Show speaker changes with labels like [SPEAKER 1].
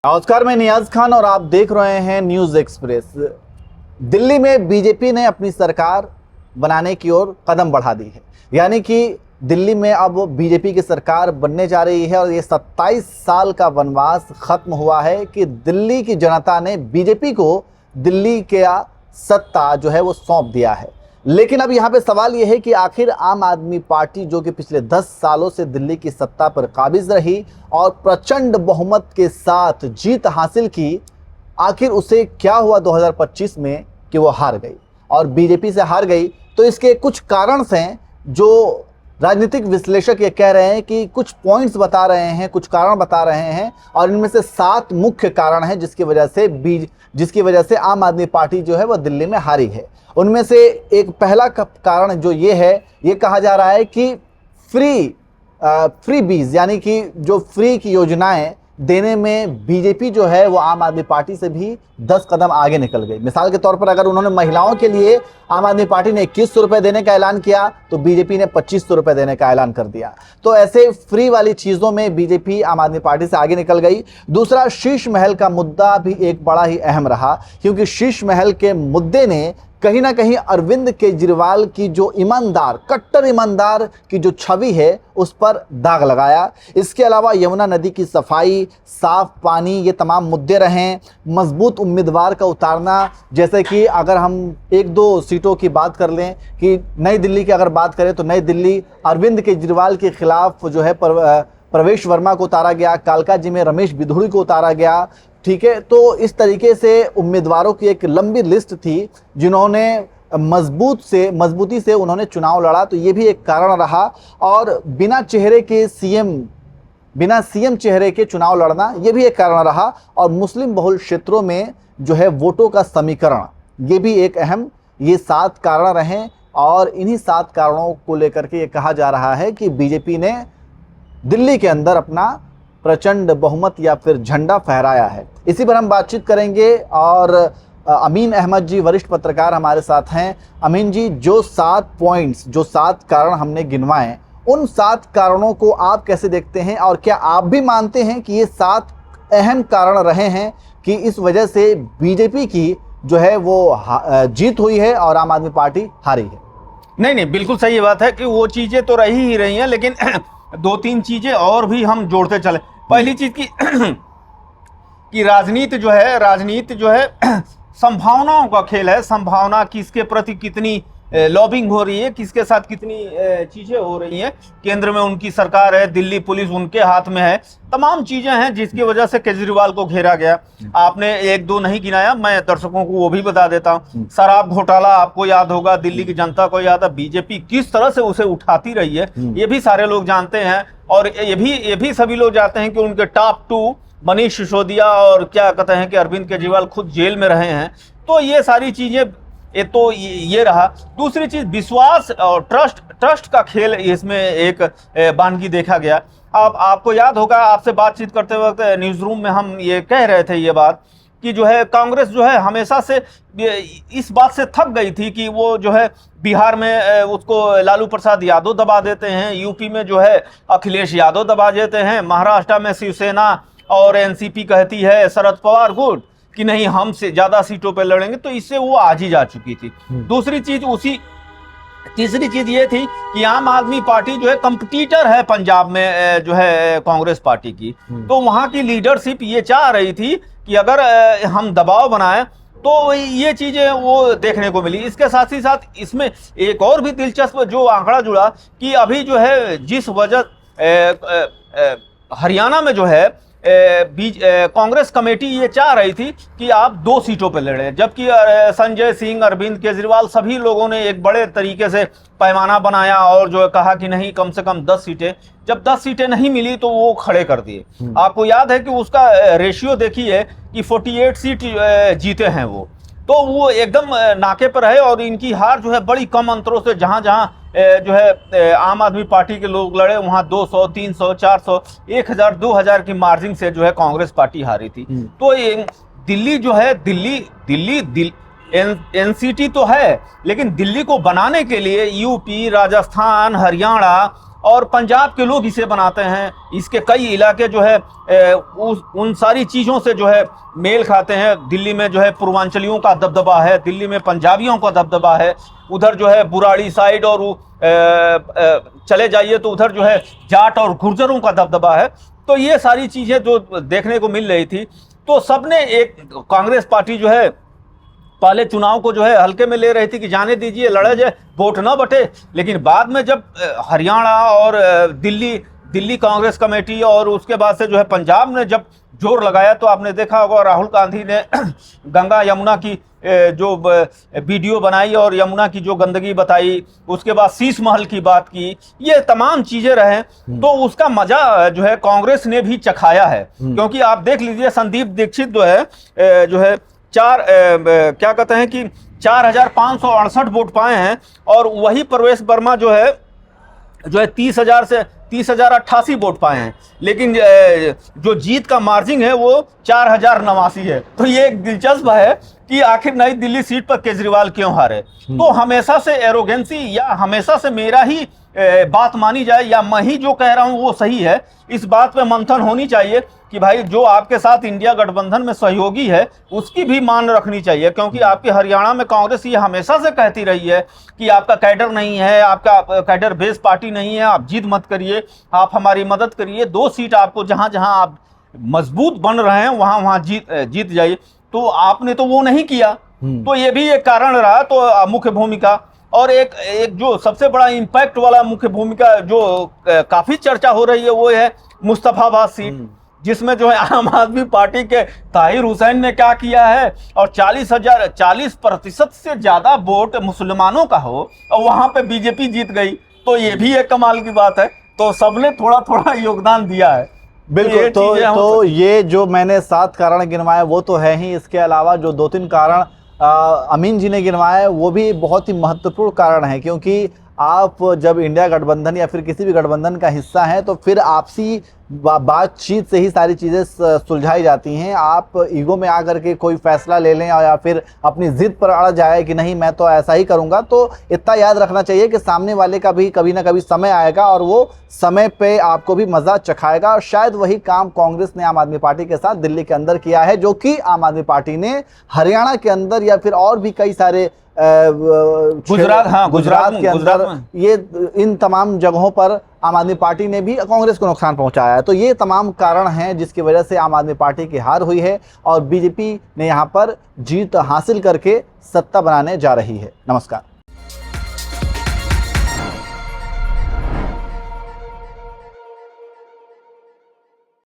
[SPEAKER 1] नमस्कार, मैं नियाज खान और आप देख रहे हैं न्यूज एक्सप्रेस। दिल्ली में बीजेपी ने अपनी सरकार बनाने की ओर कदम बढ़ा दी है, यानी कि दिल्ली में अब बीजेपी की सरकार बनने जा रही है और ये 27 साल का वनवास खत्म हुआ है कि दिल्ली की जनता ने बीजेपी को दिल्ली का सत्ता जो है वो सौंप दिया है। लेकिन अब यहाँ पे सवाल ये है कि आखिर आम आदमी पार्टी जो कि पिछले 10 सालों से दिल्ली की सत्ता पर काबिज रही और प्रचंड बहुमत के साथ जीत हासिल की, आखिर उसे क्या हुआ 2025 में कि वो हार गई और बीजेपी से हार गई। तो इसके कुछ कारण हैं जो राजनीतिक विश्लेषक ये कह रहे हैं कि कुछ पॉइंट्स बता रहे हैं, कुछ कारण बता रहे हैं और इनमें से 7 मुख्य कारण हैं जिसकी वजह से आम आदमी पार्टी जो है वो दिल्ली में हारी है। उनमें से एक पहला कारण जो ये है, ये कहा जा रहा है कि फ्री बीज यानी कि जो फ्री की योजनाएं देने में बीजेपी जो है वो आम आदमी पार्टी से भी 10 कदम आगे निकल गई। मिसाल के तौर पर अगर उन्होंने महिलाओं के लिए आम आदमी पार्टी ने 2100 रुपये देने का ऐलान किया तो बीजेपी ने 2500 रुपये देने का ऐलान कर दिया। तो ऐसे फ्री वाली चीज़ों में बीजेपी आम आदमी पार्टी से आगे निकल गई। दूसरा, शीश महल का मुद्दा भी एक बड़ा ही अहम रहा, क्योंकि शीश महल के मुद्दे ने कहीं ना कहीं अरविंद केजरीवाल की जो ईमानदार, कट्टर ईमानदार की जो छवि है उस पर दाग लगाया। इसके अलावा यमुना नदी की सफाई, साफ पानी, ये तमाम मुद्दे रहे। मजबूत उम्मीदवार का उतारना, जैसे कि अगर हम 1-2 सीटों की बात कर लें कि नई दिल्ली की अगर बात करें तो नई दिल्ली अरविंद केजरीवाल के खिलाफ जो है प्रवेश वर्मा को उतारा गया, कालकाजी में रमेश बिधूड़ी को उतारा गया। ठीक है, तो इस तरीके से उम्मीदवारों की एक लंबी लिस्ट थी जिन्होंने मजबूती से उन्होंने चुनाव लड़ा, तो ये भी एक कारण रहा। और बिना सीएम चेहरे के चुनाव लड़ना, ये भी एक कारण रहा। और मुस्लिम बहुल क्षेत्रों में जो है वोटों का समीकरण, ये भी एक अहम, ये 7 कारण रहे। और इन्हीं 7 कारणों को लेकर के ये कहा जा रहा है कि बीजेपी ने दिल्ली के अंदर अपना प्रचंड बहुमत या फिर झंडा फहराया है। इसी पर हम बातचीत करेंगे और अमीन अहमद जी वरिष्ठ पत्रकार हमारे साथ हैं। अमीन जी, जो 7 कारण हमने गिनवाए, उन 7 कारणों को आप कैसे देखते हैं और क्या आप भी मानते हैं कि ये 7 अहम कारण रहे हैं कि इस वजह से बीजेपी की जो है वो जीत हुई है और आम आदमी पार्टी हारी है?
[SPEAKER 2] नहीं, बिल्कुल सही बात है कि वो चीज़ें तो रही ही रही हैं, लेकिन 2-3 चीज़ें और भी हम जोड़ते चले। पहली चीज़ कि राजनीति जो है संभावनाओं का खेल है। संभावना किसके प्रति कितनी लॉबिंग हो रही है, किसके साथ कितनी चीज़ें हो रही हैं। केंद्र में उनकी सरकार है, दिल्ली पुलिस उनके हाथ में है, तमाम चीज़ें हैं जिसकी वजह से केजरीवाल को घेरा गया। आपने 1-2 नहीं गिनाया, मैं दर्शकों को वो भी बता देता हूँ। शराब घोटाला आपको याद होगा, दिल्ली की जनता को याद है, बीजेपी किस तरह से उसे उठाती रही है, ये भी सारे लोग जानते हैं। और ये भी सभी लोग जानते हैं कि उनके टॉप 2 मनीष सिसोदिया और क्या कहते हैं कि अरविंद केजरीवाल खुद जेल में रहे हैं। तो ये सारी चीज़ें ये रहा। दूसरी चीज विश्वास और ट्रस्ट का खेल इसमें एक बानगी देखा गया। अब आपको याद होगा, आपसे बातचीत करते वक्त न्यूज़ रूम में हम ये कह रहे थे ये बात कि जो है कांग्रेस जो है हमेशा से इस बात से थक गई थी कि वो जो है बिहार में उसको लालू प्रसाद यादव दबा देते हैं, यूपी में जो है अखिलेश यादव दबा देते हैं, महाराष्ट्र में शिवसेना और एनसीपी कहती है शरद पवार गुट कि नहीं हम से ज्यादा सीटों पर लड़ेंगे, तो इससे वो आज ही जा चुकी थी। दूसरी चीज तीसरी चीज ये थी कि आम आदमी पार्टी जो है कंपटीटर है पंजाब में जो है कांग्रेस पार्टी की, तो वहां की लीडरशिप ये चाह रही थी कि अगर हम दबाव बनाएं तो ये चीजें वो देखने को मिली। इसके साथ ही साथ इसमें एक और भी दिलचस्प जो आंकड़ा जुड़ा कि अभी जो है जिस वजह हरियाणा में जो है कांग्रेस कमेटी ये चाह रही थी कि आप 2 सीटों पर लड़े, जबकि संजय सिंह, अरविंद केजरीवाल सभी लोगों ने एक बड़े तरीके से पैमाना बनाया और जो कहा कि नहीं कम से कम 10 सीटें। जब 10 सीटें नहीं मिली तो वो खड़े कर दिए। आपको याद है कि उसका रेशियो देखिए कि 48 सीट जीते हैं वो, तो वो एकदम नाके पर है। और इनकी हार जो है बड़ी कम अंतरों से, जहां जो है आम आदमी पार्टी के लोग लड़े वहां 200, 300, 400, 1000, 2000 की मार्जिन से जो है कांग्रेस पार्टी हारी थी। तो दिल्ली जो है दिल्ली एनसीटी तो है, लेकिन दिल्ली को बनाने के लिए यूपी, राजस्थान, हरियाणा और पंजाब के लोग इसे बनाते हैं। इसके कई इलाके जो है उन सारी चीज़ों से जो है मेल खाते हैं। दिल्ली में जो है पूर्वांचलियों का दबदबा है, दिल्ली में पंजाबियों का दबदबा है, उधर जो है बुराड़ी साइड और चले जाइए तो उधर जो है जाट और गुर्जरों का दबदबा है। तो ये सारी चीज़ें जो देखने को मिल रही थी, तो सबने एक कांग्रेस पार्टी जो है पहले चुनाव को जो है हल्के में ले रही थी कि जाने दीजिए, लड़ा जाए, वोट ना बटे। लेकिन बाद में जब हरियाणा और दिल्ली कांग्रेस कमेटी और उसके बाद से जो है पंजाब ने जब जोर लगाया, तो आपने देखा होगा राहुल गांधी ने गंगा यमुना की जो वीडियो बनाई और यमुना की जो गंदगी बताई, उसके बाद शीश महल की बात की, ये तमाम चीजें रहे। तो उसका मजा जो है कांग्रेस ने भी चखाया है। क्योंकि आप देख लीजिए संदीप दीक्षित जो है क्या कहते हैं कि 4,568 वोट पाए हैं, और वही प्रवेश वर्मा जो है 30,088 वोट पाए हैं। लेकिन जो जीत का मार्जिन है वो 4,089 है। तो ये एक दिलचस्प है कि आखिर नई दिल्ली सीट पर केजरीवाल क्यों हारे। तो हमेशा से एरोगेंसी या हमेशा से मेरा ही बात मानी जाए या मैं ही जो कह रहा हूं वो सही है, इस बात पे मंथन होनी चाहिए कि भाई जो आपके साथ इंडिया गठबंधन में सहयोगी है उसकी भी मान रखनी चाहिए। क्योंकि आपके हरियाणा में कांग्रेस ये हमेशा से कहती रही है कि आपका कैडर नहीं है, आपका कैडर बेस पार्टी नहीं है, आप जिद मत करिए, आप हमारी मदद करिए, 2 सीट आपको जहां जहां आप मजबूत बन रहे हैं वहां वहां जीत जाइए। तो आपने तो वो नहीं किया, तो ये भी एक कारण रहा। तो मुख्य भूमिका और एक जो सबसे बड़ा इम्पैक्ट वाला मुख्य भूमिका जो काफी चर्चा हो रही है वो है मुस्तफाबाद सीट, जिसमें जो है आम आदमी पार्टी के ताहिर हुसैन ने क्या किया है, और 40% से ज्यादा वोट मुसलमानों का हो और वहां पे बीजेपी जीत गई। तो ये भी एक कमाल की बात है। तो सबने थोड़ा थोड़ा योगदान दिया है।
[SPEAKER 1] बिल्कुल। तो ये जो मैंने 7 कारण गिनवाए वो तो है ही, इसके अलावा जो 2-3 कारण अमीन जी ने गिनवाए वो भी बहुत ही महत्वपूर्ण कारण है। क्योंकि आप जब इंडिया गठबंधन या फिर किसी भी गठबंधन का हिस्सा हैं तो फिर आपसी बातचीत से ही सारी चीज़ें सुलझाई जाती हैं। आप ईगो में आकर के कोई फैसला ले लें या फिर अपनी ज़िद पर अड़ जाए कि नहीं मैं तो ऐसा ही करूंगा, तो इतना याद रखना चाहिए कि सामने वाले का भी कभी ना कभी समय आएगा और वो समय पे आपको भी मज़ा चखाएगा। और शायद वही काम कांग्रेस ने आम आदमी पार्टी के साथ दिल्ली के अंदर किया है, जो कि आम आदमी पार्टी ने हरियाणा के अंदर या फिर और भी कई सारे गुजरात के अंदर ये इन तमाम जगहों पर आम आदमी पार्टी ने भी कांग्रेस को नुकसान पहुंचाया है। तो ये तमाम कारण हैं जिसकी वजह से आम आदमी पार्टी की हार हुई है और बीजेपी ने यहां पर जीत हासिल करके सत्ता बनाने जा रही है। नमस्कार।